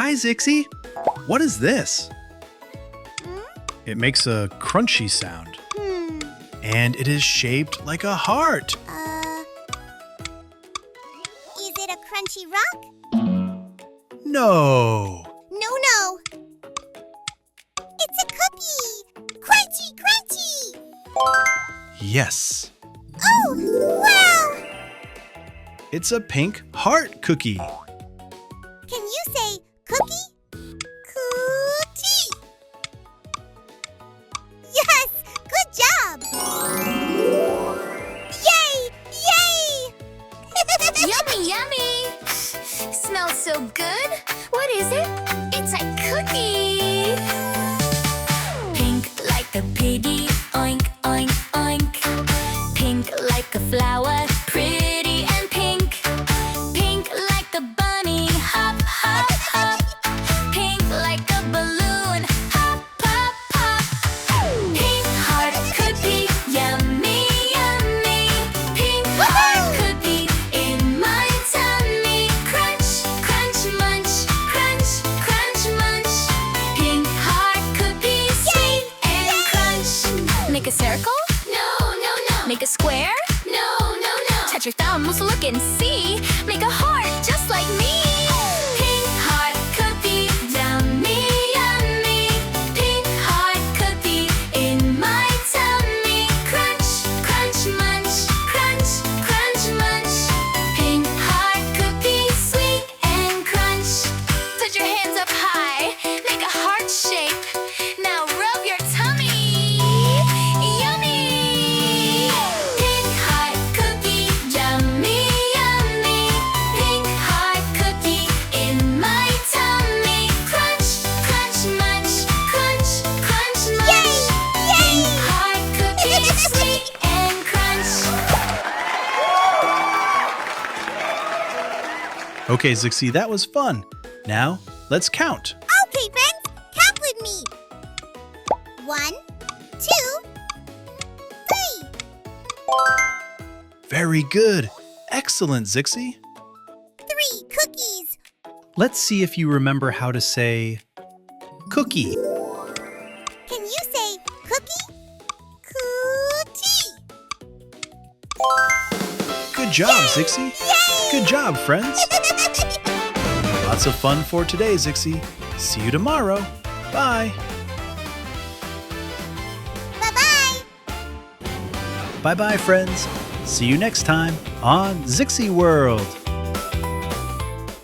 Hi, Zixy. What is this? It makes a crunchy sound. And it is shaped like a heart. Is it a crunchy rock? No. No. It's a cookie! Crunchy, crunchy! Yes. Oh, wow! It's a pink heart cookie. Can you say cookie? Cookie! Yes! Good job! Yay! Yummy, yummy! Smells so good. What is it? It's a cookie! Pink like a piggy, oink, oink, oink. Pink like a flower, pretty and pink. Pink like a bunny, hop, hop, hop. Pink like a balloon, hop, pop, pop. Pink heart cookie, yummy, yummy. Pink heart cookie in my tummy. Crunch, crunch, munch, crunch, crunch, munch. Pink heart cookie, sweet and crunch. Make a circle? No. Make a square? No. Touch your thumbs, look and see. Make a heart just like me. Pink heart cookie, yummy, yummy. Pink heart cookie in my tummy. Crunch, crunch, munch, crunch, crunch, munch. Pink heart cookie, sweet and crunch. Put your hands up high, make a heart shape. Now rub your tummy. Yummy! Pink heart cookie, yummy, yummy. Pink heart cookie in my tummy. Crunch, crunch, munch, crunch, crunch, munch. Pink heart cookie, sweet and crunch. Okay, Zixy, that was fun. Now, let's count. Okay, friends, count with me. 1, 2, 3. Very good. Excellent, Zixy. 3 cookies. Let's see if you remember how to say cookie. Can you say cookie? Cookie. Good job, Zixy. Yay! Good job, friends. Lots of fun for today, Zixy. See you tomorrow. Bye. Bye-bye. Bye-bye, friends. See you next time on Zixy World.